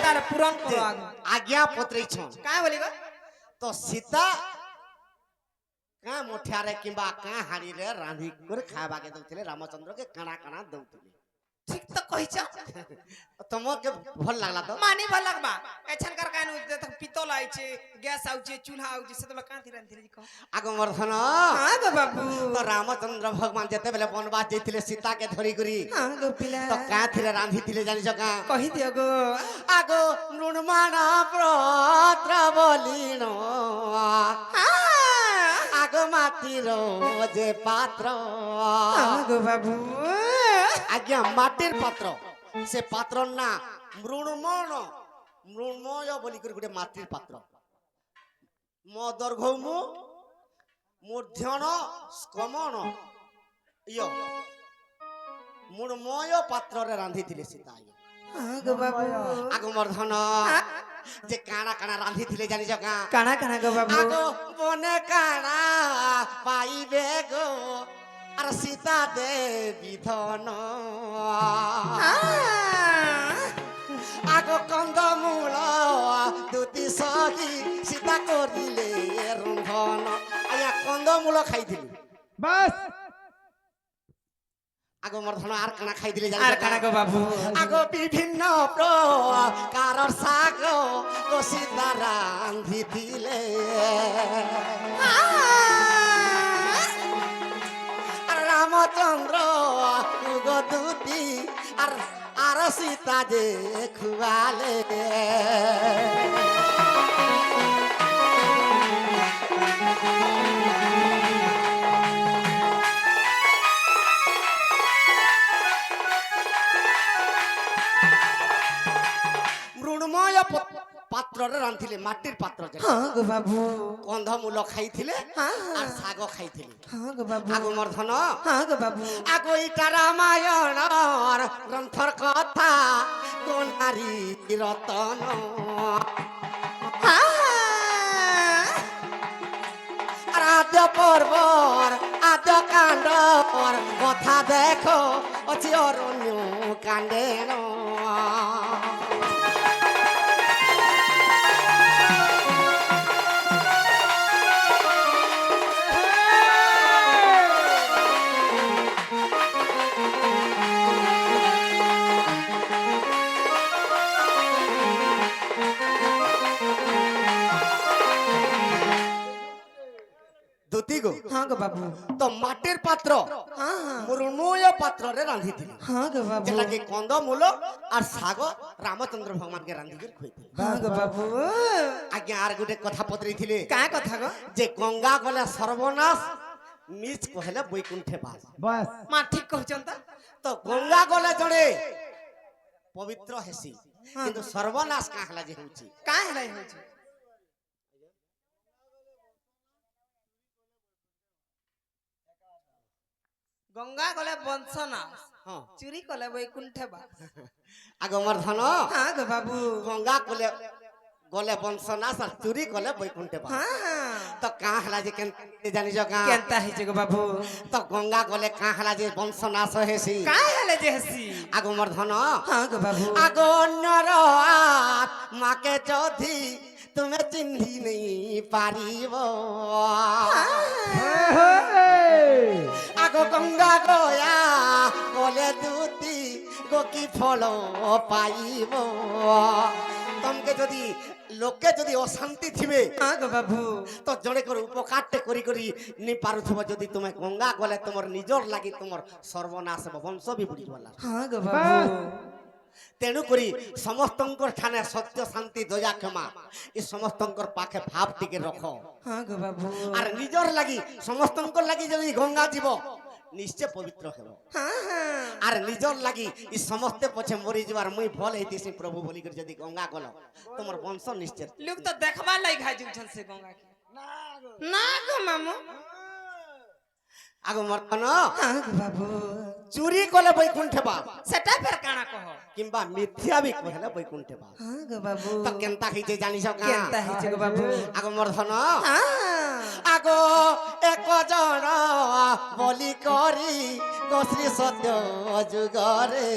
তার পূরণ করো আজ্ঞা পত্রেছ কাঁ বলি গো তো সীতা কাঁ মুঠিয়ারে কিংবা কাঁ হাড়িরে রাঁধি করে খাইবাকে দউଥିଲେ রামচন্দ্রকে কাଣା কাଣା দউଥିଲେ ঠিক তো কইছ তোমাকে ভাল লাগলা তো মানি ভাল লাগবা এছনকার কান পিতল আইছে গ্যাস আউছে চুল্হা আউছে সেতলা কাঁ রাঁধিলে ক আগমর্ধন হ্যাঁ গো বাবু তো রামচন্দ্র ভগবান যেতেবেলে বনবাস যাইଥିଲେ সীতাকে ধরি করি হ্যাঁ গো পিলা তো কাঁ থিরে রাঁধিଥିଲେ জানিছ কাঁ কহি দিও গো আগো মৃণমাণ প্রত্র বলিণ আগো মাটির যে পাত্র হ্যাঁ গো বাবু আজ্ঞা মাটির পাত্র সে পাত্র না মৃণময় বলি করে গোটে মাটির পাত্র ম দৈর্ঘ্যমু মূর্ধন স্কমন ইয় মৃণময় পাত্রে রাঁধিଥିଲେ সীতা হ্যাঁ গো বাবু আগমর্ধন যে কাଣା কাଣା রাঁধিଥିଲେ জানিছ কাঁ কানা কানা গো বাবু আগো বনে কাଣା পাইবে গো আর সীতা দেবী ধন আগো কন্দমূল দুতি সখী সীতা করিলে রন্ধন আয়া কন্দমূল খাইଥିଲି বাস আগো মর্ধন আর কানা খাইছিলে আর জানিছ কানা গো বাবু আগো বিভিন্ন প্রকারর শাক গো সীতা রাঁধিছিলে আর রামচন্দ্র গো দুতি আর আর সীতা যে খুয়ালে মৃণময় পাত্ରରେ রাঁধিলে মাটির পাত্র হ্যাঁ গো বাবু কন্ধমূল খাইଥିଲେ আর শাগ খাইଥିଲେ হ্যাঁ গো বাবু আগো মর্ধন হ্যাঁ গো বাবু আগো ইটা রামায়ণর গ্রন্থর কথা কোনারি রতন আদ্য পর্বর আদ্য কাণ্ডর কথা দেখো অছি অরণ্য কাণ্ডেন দুতিগো হ্যাঁ গো বাবু তো মাটির পাত্র হ্যাঁ হ্যাঁ মৃণময় পাত্রে রাঁধিଥିଲେ হ্যাঁ গো বাবু যেটাকে কন্দমূল আর শাগ রামচন্দ্র ভগবানকে রাঁধিকে খুঁইଥିଲେ হ্যাঁ গো বাবু আজ্ঞা আর গোটে কথা পত্রেইଥିଲେ কাঁ কথা গো যে গঙ্গা গলে সর্বনাশ নিজ কহেলে বৈকুণ্ঠে বাস বাস মা ঠিক কହୁଛন তো গঙ্গা গলে জড়ে পবিত্র হেসি কিন্তু সর্বনাশ কাঁ হেলা যে হଉଛି কাঁ হেলাই হଉଛି গঙ্গা গলে বংশনা হ্যাঁ চুরি কলে বৈকুণ্ঠে বা আগমর্ধন হ্যাঁ গো বাবু গঙ্গা গলে গলে বংশনাশ আর চুরি কলে বৈকুণ্ঠে বাস হ্যাঁ হ্যাঁ তো কাঁ হেলা যে কেনতে জানিছ কাঁ কেনতা হইছে গো বাবু তো গঙ্গা গলে কাঁ হেলা যে বংশনাশ হেসি কাঁ হেলে যে হসি আগমর্ধন হ্যাঁ গো বাবু আগো অন্যর মাকে যদি তুমি চিহ্নি নেই পারিব আগো গঙ্গা গয়া বলে দুতি গো কি ফল পাইব তমকে যদি লোকে যদি অশান্তি থিবে হ্যাঁ গো বাবু তো জনে করে উপকারটে করি করি নি পারুথিব যদি তুমি গঙ্গা গলে তোমার নিজর লাগি তোমার সর্বনাশ হব বংশ বিবুড়ি বলা হ্যাঁ গো বাবু তেণু করি সমস্তঙ্কর ঠানে সত্য শান্তি দয়া ক্ষমা এই সমস্তঙ্কর পাখে ভাব টিকে রখ হ্যাঁ গো বাবু আর নিজর লাগি সমস্তঙ্কর লাগি যদি গঙ্গা জীব নিশ্চয় পবিত্র হেব হ্যাঁ হ্যাঁ আর নিজর লাগি এই সমস্তে পছে মরি যাবার মুই ভাল হইতেছি প্রভু বলি করে যদি গঙ্গা গল তোমার বংশ নিশ্চয় লোক তো দেখবা লাই খাই যাউছন সে গঙ্গা কে না গো মামু আগো মর্তন হ্যাঁ গো বাবু চুরি কলে বৈকুণ্ঠে বা সেটা ফের কানা কহ কিংবা মিথ্যা বি কহেলে বৈকুণ্ঠে বা হ্যাঁ গো বাবু তো কেনতা হইছে জানিছ কা কেনতা হইছে গো বাবু আগো মর্ধন হ্যাঁ আগো এক জন বলি করি কশ্রী সত্য যুগরে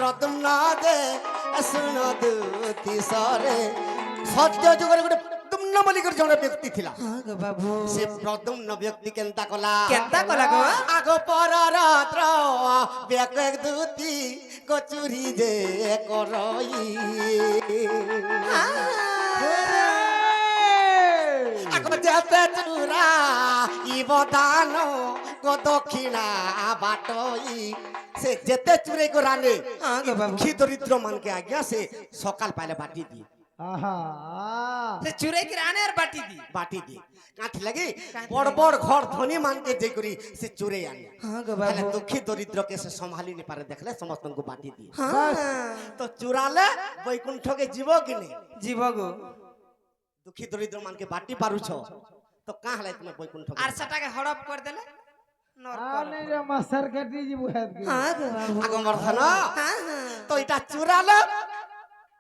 প্রদ্যুম্ন যে শুন দুতি সরে সত্য যুগরে গোটে প্রদ্যুম্ন বলি করে জনে ব্যক্তি ଥିଲା হ্যাঁ গো বাবু সে প্রদ্যুম্ন ব্যক্তি কেনতা কলা গো আগ পররাত্র ব্যাক এক দুতি কচুরি যে করই আগ যেতে চুরা ইবদান গো দক্ষিণা বাটই সে যেতে চুরে কো রানে হ্যাঁ গো বাবু দুঃখী দরিদ্র মানকে আজ্ঞা সে সকাল পাইলে বাটি দি সে চুরাই কি রানে আর বাটি দি বাটি দি কাঠি লাগি বড় বড় ঘর ধনী মানকে যে করি সে চুরে আনে হ্যাঁ গো তাহলে বাবু দুঃখী দরিদ্রকে সে সম্ভালি নি পারে দেখলে সমস্তଙ୍କୁ বাটি দি হ্যাঁ তো চুরালে বৈকুণ্ঠকে জীব কি নেই জীব গো দুঃখী দরিদ্র মানকে বাটি পারুছ তো কাঁ হলে তুমি বৈকুণ্ঠ আর সেটাকে হড়প করে দেলে হ্যাঁ আগমর্ধন হ্যাঁ হ্যাঁ তো এটা চুরালে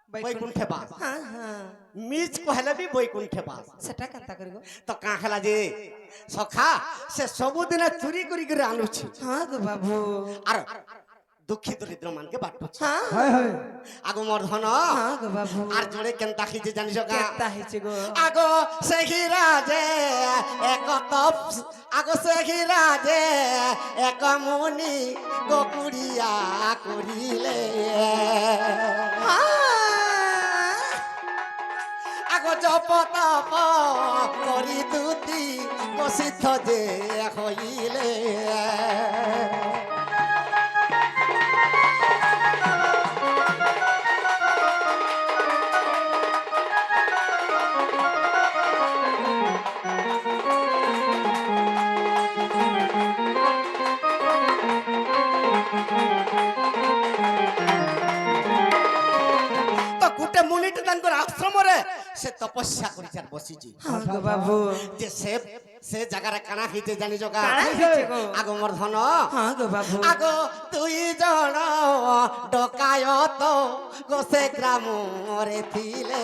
বৈকুণ্ঠে বাস হ্যাঁ হ্যাঁ মিজ কহলে বি বৈকুণ্ঠে বাস সেটা কেনতা করিব তো কাঁ হেলা যে সখা সে ସବୁদিনে চুরি করি করে আনুছি হ্যাঁ গো বাবু আর দুঃখী দরিদ্র মানকে বাটুছি হ্যাঁ আগমর্ধন হ্যাঁ গো বাবু আর জোরে কেনতা খিছে জানিস কেনতা হইছে গো আগ সেহি রাজে এক তপ আগ সেহি রাজে এক মুনি গোকুড়িয়া করিলে আগ জপ তপ করি দুতি প্রসিদ্ধ যে হইলে গোটে মুনিটি তাঙ্কর আশ্রমরে সে তপস্যা করিছার বসিছি হ্যাঁ গো বাবু যে সে জায়গারে কানা হইতে জানিছ কা কাଣା হইছে গো আগমর্ধন হ্যাঁ গো বাবু আগ দুই জন ডকায়ত গো সে গ্রামরে থিলে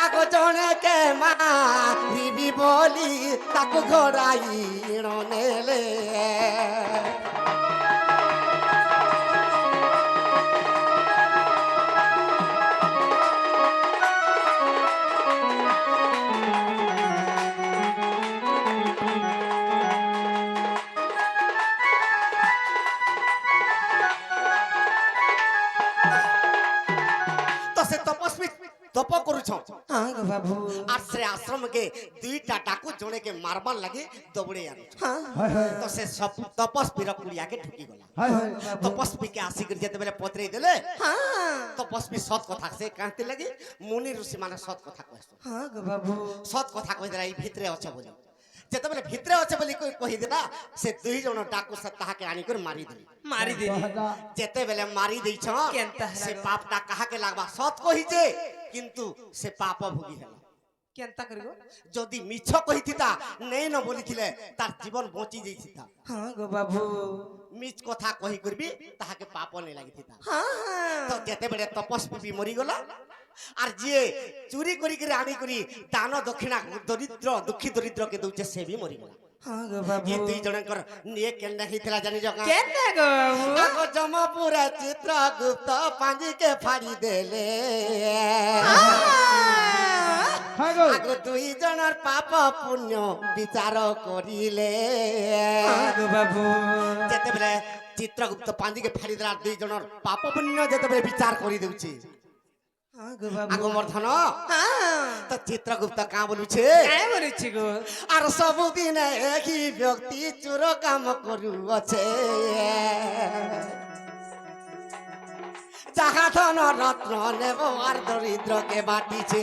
আগ জনে কে মারিবি বলি তাকু ঘোড়াই নেলে তপ করুছ হ্যাঁ গো বাবু আর সে আশ্রমকে দুইটা ডাকু জনেকে মারবার লাগে দৌড়ে আনুছ হ্যাঁ তো সে সব তপস্বীর কুড়িয়াকে ঢুকি গলা তপস্বীকে আসিকি যেতেবেলে পত্রেই দেলে হ্যাঁ তপস্বী সৎ কথা সে কাঁদতে লাগি মুনি ঋষি মানে সৎ কথা কইস হ্যাঁ গো বাবু সৎ কথা কই দেলা এই ভিতরে আছে বলি যেতেবেলে ভিতরে আছে বলি কই দেলা সে দুই জন ডাকু সে তাহাকে আনি করে মারি দেলি মারি দেলি যেতেবেলে মারি দেইছ কেনতা হেলা সে গো? পাপটা কাহাকে লাগবা সৎ কহিছে কিন্তু সে পাপ ভোগী হেলা কেনতা করিব যদি মিছ কহিথিতা নেই ন বলিছিলে তার জীবন বঁচি যাইছিতা হ্যাঁ গো বাবু মিছ কথা কহি করবি তাহাকে পাপ নেই লাগিথিতা হ্যাঁ তো যেতেবেলে তপস্বী মরিগলা আর যে চুরি করি করে আনি করি দান দক্ষিণা দরিদ্র দুঃখী দরিদ্রকে দউছে সে বি মরিগলা হ্যাঁ গো বাবু এই দুই জনଙ୍କର নিয়ে কেন্দ্র হইଥିଲା জানি জগা কেনতা গো বাবু আগ জমপুরা চিত্রগুপ্ত পাঞ্জিকে ফাড়ি দেলে আগ দুই জনের পাপ পুণ্য বিচার করিলে হ্যাঁ গো বাবু যেতেবেলে চিত্রগুপ্ত পাঞ্জিকে ফাড়ি দেলা দুই জনের পাপ পুণ্য যেতেবেলে বিচার করি দেউছি হ্যাঁ গো বাবু আগমর্ধন হ্যাঁ তো চিত্রগুপ্ত কাঁ বলুছে কাই বলিছি গো আর ସବୁଦିନ একই ব্যক্তি চোর কাম করুଅছে যাহা ধন রত্ন নেব আর দরিদ্রকে বাটিছে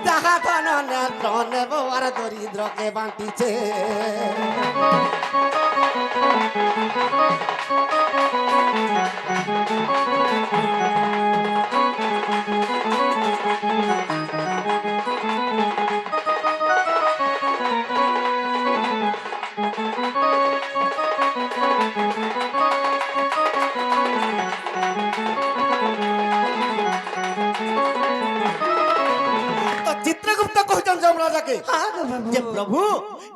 যাহা ধন রত্ন নেব আর দরিদ্রকে বাটিছে তো চিত্রগুপ্ত কହୁছন যমরাজাকে হ্যাঁ গো বাবু যে প্রভু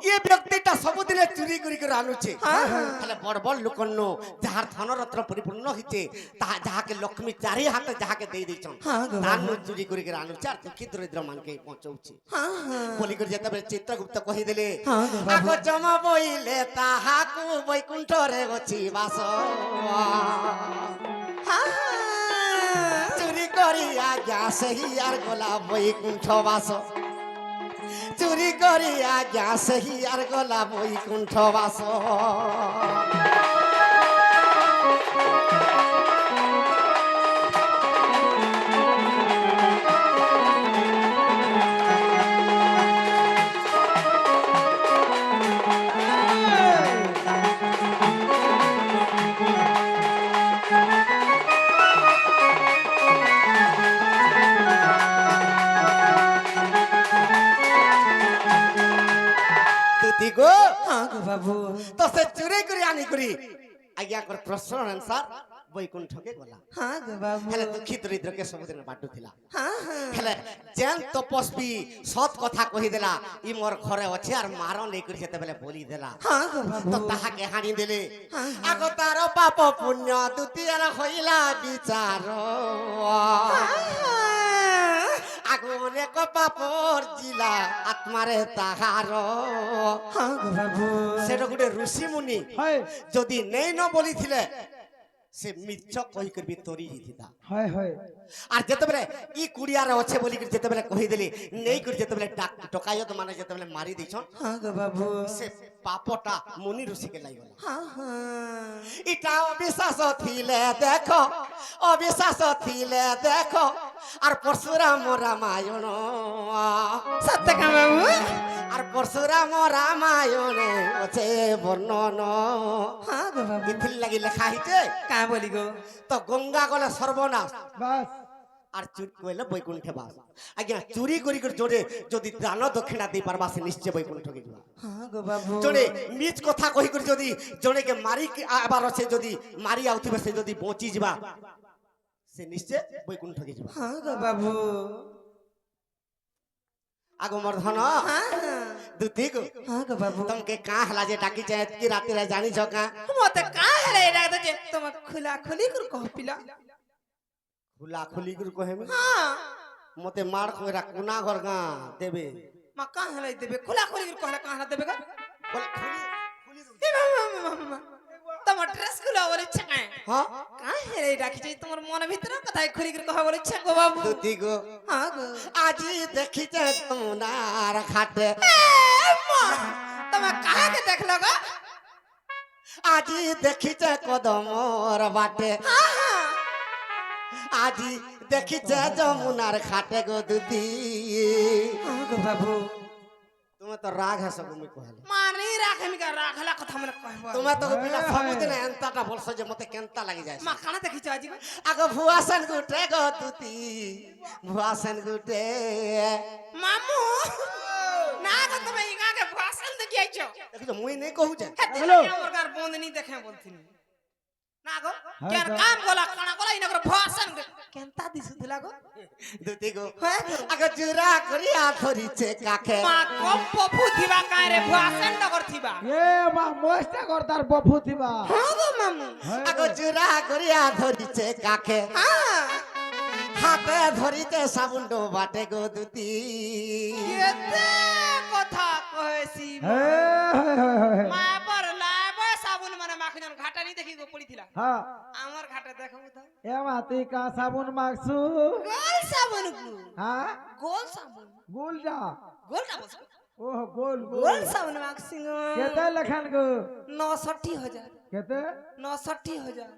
এ ব্যক্তিটা ସବୁদিনে চুরি করি করে আনুছে হ্যাঁ, হ্যাঁ। তাহলে বড় বড় লোকন্ন যাহার ধনরত্ন পরিপূর্ণ হইছে তাহা যাহাকে লক্ষ্মী চারি হাতে যাহাকে দেই দিছন হ্যাঁ গো তার চুরি করি করে আনুছে আর দুঃখী দরিদ্র মানকে পৌঁছাউছে হ্যাঁ হ্যাঁ বলি করে যেতেବେଳେ চিত্রগুপ্ত কহিদেলে হ্যাঁ গো বাবু। আগ জমা বইলে তাহাকু বৈকুণ্ঠরে গছি বাস হ্যাঁ চুরি করি আজ্ঞা সেই আর গলা বৈকুণ্ঠ বাস চুরি করি আজ্ঞা সেই আর গলা বৈকুণ্ঠ বাস তুতি গো হ্যাঁ গো বাবু তো সে চুরি করে আনি করি আজ্ঞা কর প্রশ্ন আনসার বৈকুণ্ঠকে গলা হ্যাঁ গো বাবু হেলে দুঃখী দরিদ্রকে ସବୁଦିନ ବାଟୁଥିଲା হ্যাঁ হ্যাঁ হেলে যেন তপস্বী সৎ কথা কহিদেলা ই মোর ঘরে আছে আর মার নেইকরি যেতেবেলে বলি দেলা হ্যাঁ গো বাবু তো তাহাকে হানি দেলে আগ তার পাপ পুণ্য দ্বিতীয় হইলা বিচার আগ অনেক পাপর জিলা আত্মারে তাহার হ্যাঁ গো বাবু সেটা গোটে ঋষি মুনি হয় যদি নেই ন বলিছিলে সে মিছ কহি করবি তরি হিতা হয় হয় আর যেতেবেলে ই কুড়িয়ারে অছে বলি করে যেতেবেলে কহিদেলি নেই করে যেতেবেলে টকায়ত মানে যেতেবেলে মারি দিছন হ্যাঁ গো বাবু সে পাপটা মুনি ঋষিকে লাগলা হ্যাঁ হ্যাঁ এটা অবিশ্বাস থিলে দেখো অবিশ্বাস থিলে দেখো আর পরশুরাম রামায়ণ সত্য কা বাবু আর পরশুরাম রামায়ণে আছে বর্ণন হ্যাঁ গো বাবু ইথির লাগি লেখা হইছে কা বলি গো তো গঙ্গা গলে সর্বনাশ বাস আর চুরি কইলে বৈকুণ্ঠে বাস আজ্ঞা চুরি করি করে জোরে যদি দান দক্ষিণা দেই পারবা সে নিশ্চয় বৈকুণ্ঠকে যাবা হ্যাঁ গো বাবু জনে মিছ কথা কহি করে যদি জনেকে মারি আবার আছে যদি মারি আউথিবে সে যদি বঁচি যাবা সে নিশ্চয় বৈকুণ্ঠকে যাবা হ্যাঁ গো বাবু আগ মোর ধন হ্যাঁ হ্যাঁ দুতি গো হ্যাঁ গো বাবু তমকে কা হলা যে ডাকি চায় কি রাতে জানিছ কা মতে কা হেলে এটা তো যে তোমার খোলা খোলি করে কহ পিলা খুলা খুলি করে কহেমি হ্যাঁ মতে মার কইরা কোনা ঘর গা দেবে মা কা হেলে দেবে খোলা খোলি করে কহলা কা হেলা দেবে গা বলে খুলি খুলি এ মা তোমার ড্রেস গুলো বলে ছায় হ্যাঁ কা হেলে রাখি যাই তোমার মনের ভিতরে কথাই খুলি করে কহ বলে ছা গো বাবু দুতি গো হ্যাঁ গো আজি দেখিছে তোমার খাটে তুমি কাহাকে দেখলো গো আজি দেখিছে কদমর বাটে আজি দেখিছে যমুনার খাটে গো দুতি হ্যাঁ গো বাবু তুমি তো রাগ হাস তুমি কহলে মানি রাখেমি কা রাখলা কথা মনে কহব তুমি তো বিনা ସବୁଦିନ এন্তাটা বলছ যে মতে কেনতা লাগি যায় মা কানা দেখিছ আজি গো আগ ভুয়াসন গুটে গো তুতি ভুয়াসন গুটে মামু না গো তুমি ইগাকে ভাষণ দেখি আইছো দেখিছ মুই নেই কহু যে হ্যালো আমার কার বন্ধ নি দেখে বলছিনি না গো কেন কাম গলা কানা গলা ইনা করে ভাষণ কেনতা দিছুতলা গো দুতি গো হ্যাঁ গো আগ জুরা করিয়া ধরিছে কাকে মা গপ্প ফুথিবা কারে ভাষণ নগর থিবা এ মা মোস্তা করতার বফু থিবা হ্যাঁ গো মামু আগ জুরা করিয়া ধরিছে কাকে হ্যাঁ হাতে ধরিতে সাবুন বাটে গো দুতি কেতে কথা কইছি হে হে মা পর লাইবে সাবুন মানে মাখজন ঘাটা নি দেখি গো পড়িছিলা হ্যাঁ আমার ঘাটা দেখো তো এ মা তুই কা সাবুন মাগছু গোল সাবুন গো হ্যাঁ গোল সাবুন গোল যা গোল কা বস ওহ গোল গোল গোল সাবুন মাখছিং কেতে লেখান গো 69000 কেতে 69000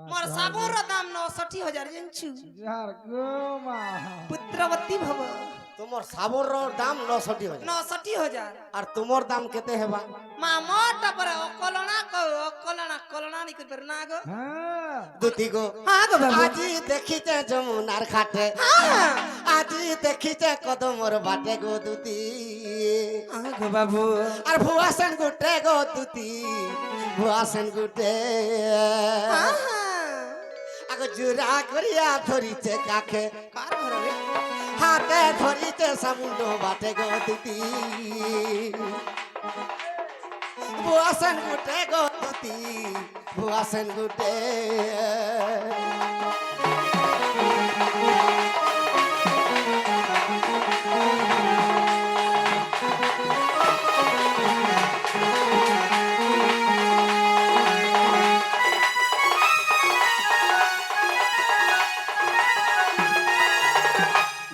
मोर साबुन रो दाम 69000 जंचू यार गो मा पुत्रवती भव তোমার সাবুর দাম 69000 69000 আর তোমার দাম কেতে হেবা मा मोट पर अकलना कलना नी कर ना गो হ্যাঁ দুতি গো हां गो बाबू আজি দেখিতে যমুনার খাটে हां আজি দেখিতে কদমর বাটে গো দুতি हां गो बाबू আর ভুয়াসন গুটে গো দুতি ভুয়াসন গুটে हां আগ জুরা করিয়া ধরিছে কাকে कार घर रे হাতে ধরিতে সামুন্ড বাটে গো দুটি ভুয়াছেন গুটে গো দুটি ভুয়াছেন গুটে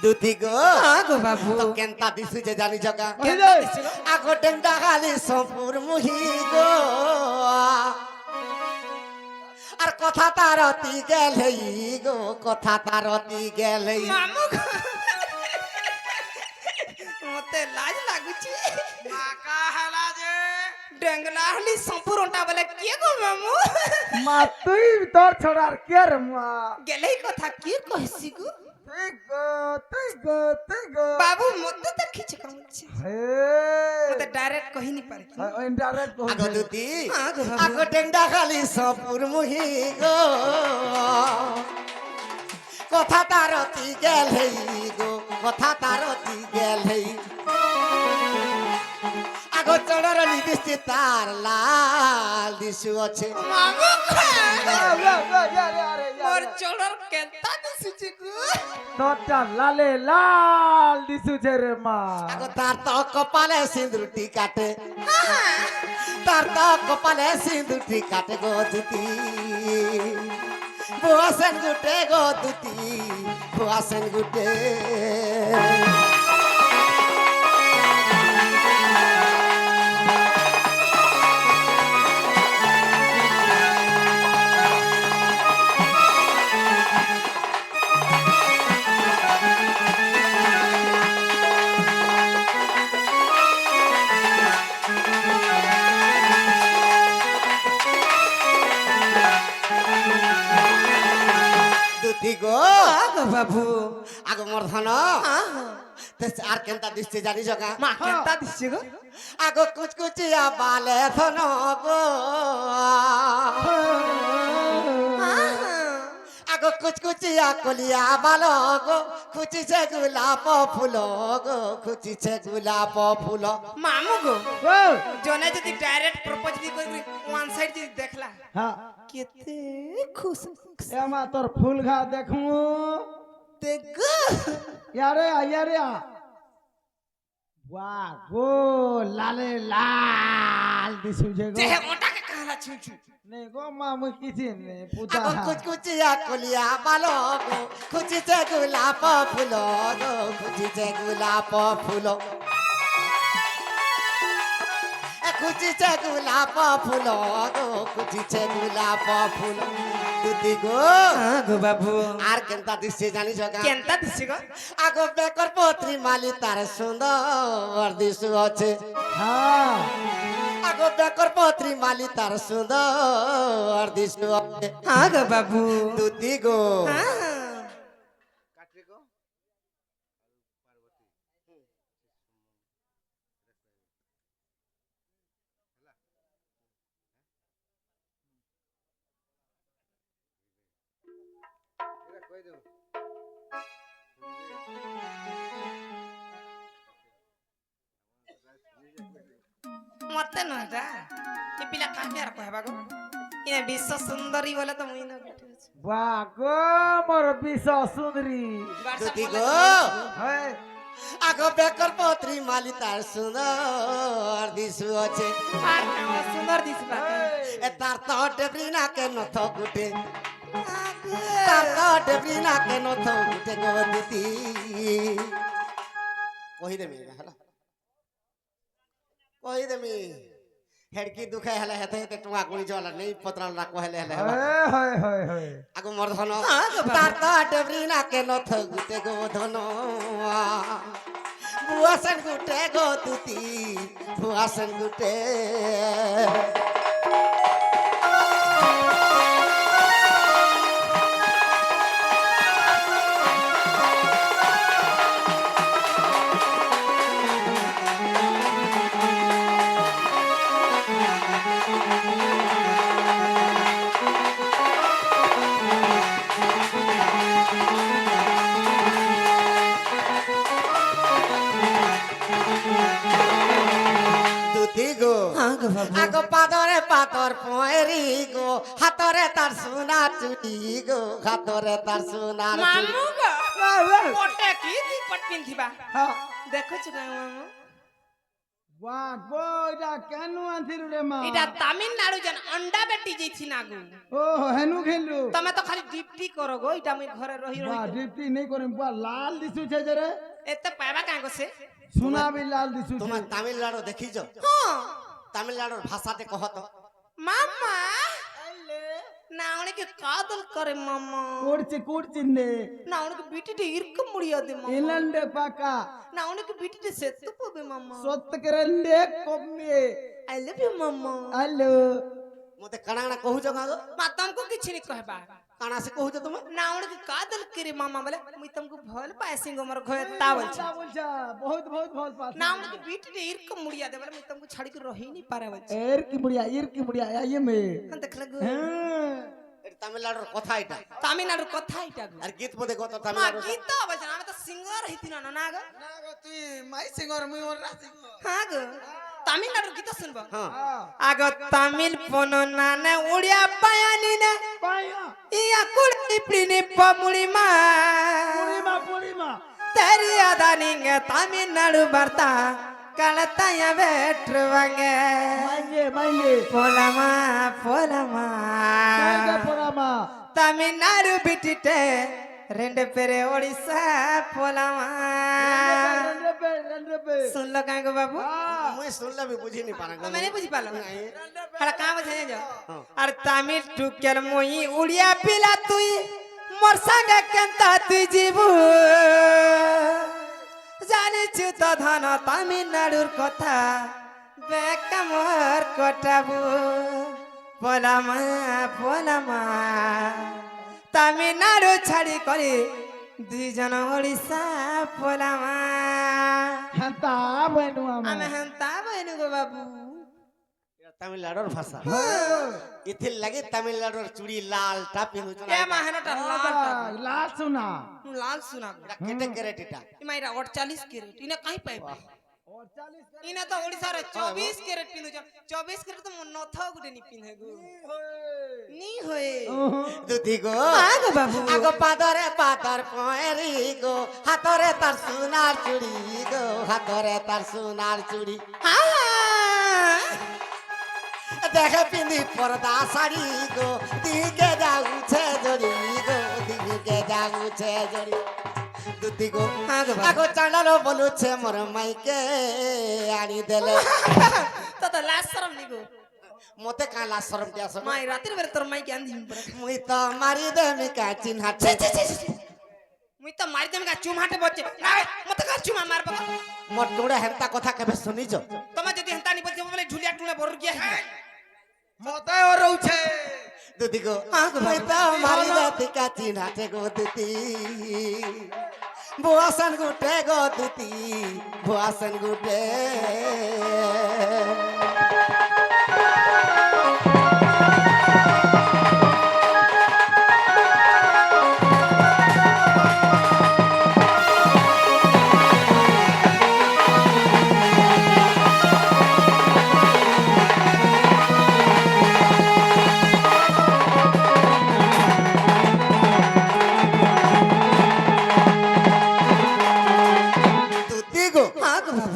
দুটি গো আগো বাবু তো কেনতা দিছু যে জানি জগা ওই যে আগো টেন্ডা খালি সম্পুর মুহি গো আর কথা তার অতি গেলেই গো কথা তার অতি গেলেই মামু গো। মতে লাজ লাগুছি মাকা হেলা যে ডেঙ্গলা হলি সম্পূর্ণটা বলে কে গো মামু মা তুই তোর ছড়ার কে রে মা গেলেই কথা কি কইছি গো তুই গো বাবু মতে তো খিচে কামছে হে মতে ডাইরেক্ট কহি নি পারি ইন্টারনেট আগো দুটি আগো বাবু আগো টেন্ডা খালি সম্পুর মুহি গো কথা তার অতি গেলেই গো কথা তার অতি গেলেই আগো চড়র নিদিষ্টি তার লাল দিশু আছে মামু গো। আরে মোর চড়র কেনতা দিছিছি গো তোরটা লালে লাল দিছুছে রে মা আগো তার তো কপালে সিঁদুরটি কাটে তার তো কপালে সিঁদুরটি কাটে গো দুটি ভুয়াছেন গুটে গো দুটি ভুয়াছেন গুটে দুটি গো আগো বাবু আগো মোর ধন আর কেনতা দিচ্ছে জানি জগা মা কেনতা দিছি গো আগো কুচকুচিয়া বালে ধন গো আগো কুচকুচিয়া কলিয়া বালো গো খুচিছে গোলাপ ফুল গো খুচিছে গোলাপ ফুল মামু গো ও জনে যদি ডাইরেক্ট প্রপোজ দি করি ওয়ান সাইড যদি দেখলা হ্যাঁ কেতে খুশ এমা তোর ফুল ঘা দেখু দেখো ইয়ারে বাহ গো লালে লাল দিছুছে যে গো ওটাকে কালা ছুঁচু নে গো মা মুই কিছু নে পূজা আগো কুচকুচিয়া কলিয়া বালো গো খুচিছে গোলাপ ফুল গো খুচিছে গোলাপ ফুল খুচিছে গোলাপ ফুল গো খুচিছে গোলাপ ফুল দুটি গো আগো বাবু আর কেনতা দিচ্ছে জানি জগা কেনতা দিছি গো আগো বেকর পত্রী মালি তার সুন্দর দিশু আছে হ্যাঁ আগো বেকর পত্রী মালি তার সুন্দর দিশু আছে আগো বাবু দুটি গো মতে নয়টা এ পিলা কাকে আর কহবা গো ইনে বিশ্ব সুন্দরী বলে তো মুই না বেঠে আছে বাহ গো মোর বিষ সুন্দরী দুটি গো হ্যাঁ আগো বেকর পত্রী মালি তার সুন্দর দিশু আছে আর কেমন সুন্দর দিছিলা এ তার তো ডেবরি না কেন গুটে তার তো ডেবরি না কেন গুটে গো দুটি কহি দেমি হলা কহি দেমি হেড়কি দুখাই হেলে হেতে হেতে টুঙা গুড়ি জলা নেই পত্রাল না কহেলে হেলে হেলা হয় আগো মোর ধন তার তো ডেবরি না কেন গুটে গো ধন ভুয়াছেন গুটে গো দুটি ভুয়াছেন গুটে দুতি গো হ্যাঁ গো বাবু আগ পাদরে পাতর পয়েরি গো হাতরে তার সোনা চুড়ি গো হাতরে তার সোনার চুড়ি মামু গো পটে কি পট পিন্ধিবা দেখুছ না মামু বাহ গো এটা কেন আনছিলু রে মা এটা তামিলনাড়ু যেন অন্ডা বেটি যাইছি না গো ও হেনু খেলু তুমি তো খালি ডিপটি করো গো এটা আমি ঘরে রহি বাহ রহি ডিপটি নেই করে বাহ লাল দিছু ছে যে রে এতে পাইবা কাঁ গো সে সোনা বি লাল দিছু ছে। তোমার তামিলনাড়ু দেখিছ হ্যাঁ তামিলনাড়ুর ভাষাতে কহত মামা না উনকে কাদল করে মামা কোড়ছি নে না উনকে বিটিতে ইরকম মুড়িয়া দে মামা এলান্ডে পাকা না উনকে বিটিতে সেতু পাবে মামা সত্য করন্ডে কমে আই লাভ ইউ মামা হ্যালো মতে কাଣା কাଣା কহুছ কাগো মা तुमको किछ नहीं कहबा কাଣା সে কহুছ তুমি না উনকে কাদল করে মামা বলে মুই तुमको ভল পাইছিং মোর ঘরে তাবল বলছা বলছা বহুত বহুত বহুত পাস না উনকে বিটিতে ইরকম মুড়িয়া দে বলে মুই तुमको ছাড়ি के रही नहीं पारे বলছে এর কি বুড়িয়া আইয়ে মে দেখলে গো হ্যাঁ এটা তামিলনাড়ুর কথা এটা তামিলনাড়ুর কথা এটা গো আর গীত মতে কত মা তামিলনাড়ু গীত বলছ আমি তো সিঙ্গার হইতি না না গো না গো তুই মাই সিঙ্গর মুই ওর রাসি হ্যাঁ গো তামিলনাড়ুর গীত শুনবা হ্যাঁ আগ তামিল পন নানে উড়িয়া পায়ানি না পায়া ইয়া কুড়ি প্রিনি পমুড়ি মা পুরিমা तेरी अदानिंगे तमिलनाडु बरता कलताया बेट्रवांगे मांगे पोलामा मांगे पुरामा तमिलनाडु बिटिटे रेंडे पेरे ओडिशा पोलामा रंडे सुन लो काहे गो बाबू মুই শুনলে আমি বুঝি নি পারা मैंने बुझी पालो हड़ा कहां बजाय जाओ हाँ। अरे तमिल टुकेल मोई उड़िया पिला तुई मोर संगे केंता तुई जीबू জানিছু তো ধন তামিলনাড়ুর কথা বেকা মোর কটাবু পোলামা তামিলনাড়ু ছাড়ি করে দুইজন ওড়িশা পোলামা হ্যাঁ বনু আমি হেন্তা বইনু গো বাবু এটা তামিলনাড়ুর ভাষা ইথির লাগি তামিলনাড়ুর চুড়ি লালটা পিন্ধুছ এ মাহেনটা লাল সোনা লাল সুনা গো এটা কেটে ক্যারেট এটা ইমাইরা 48 ক্যারেট ইনা কাই পাইবা 48 ইনা তো ওড়িশা রে 24 ক্যারেট পিন্ধু 24 ক্যারেট তো মন নথা গুটে নি পিন্ধে গো নি হয়ে দুধি গো আগ বাবু আগ পাদরে পাতর পয়েরি গো হাতরে তার সোনার চুড়ি গো হাতরে তার সোনার চুড়ি দেখে পিন্ধি পর্দা শাড়ি গো দিকে যাউছে জড়ি গো দিকে যাউছে জড়ি দুধি গো আগ চাঁড়াল বলুছে মোর মাইকে আনি দেলে তো তো লাশ শরম নি গো মতে কালা শরম দিয়া সব মাই রাতের বেলা তোর মাই জ্ঞান দিম পড়ে মুই তো মারি দেমি কা চিনহাতে মুই তো মারি দেম কা চুমহাটে বচে না মতে কা চুমা মার বাবা মোর টুড়ে হেন্তা কথা কেবে শুনিছ তুমি যদি হেন্তা নি বলছে বলে ঝুলিয়া টুলে বড় গিয়া হে মতে ও রউছে দুধি গো মুই তো মারি দেতি কা চিনহাতে গো দুতি বুয়াসন গুটে গো দুতি বুয়াসন গুটে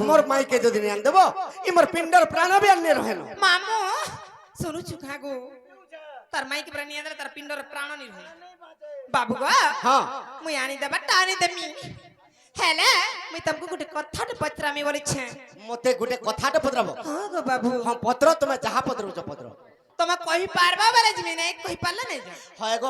মোর মাইকে যদি নিয়ে দেব ইমর পিন্ডর প্রাণ বি আননে রহেন মামু শুনু চুখা গো তার মাই কে প্রাণ নিয়া দেলে তার পিণ্ডর প্রাণ নি রহে বাবু গো হ্যাঁ মুই আনি দেবা টানি দেমি হেলে মুই তমকু গুটে কথাতে পত্রামি বলিছে মতে গুটে কথাটা পত্রাব হ্যাঁ গো বাবু হ্যাঁ পত্র তুমি যাহা পত্রউছ পত্র তুমি কই পারবা বলে জিমি নাই কই পারলা নাই হয় গো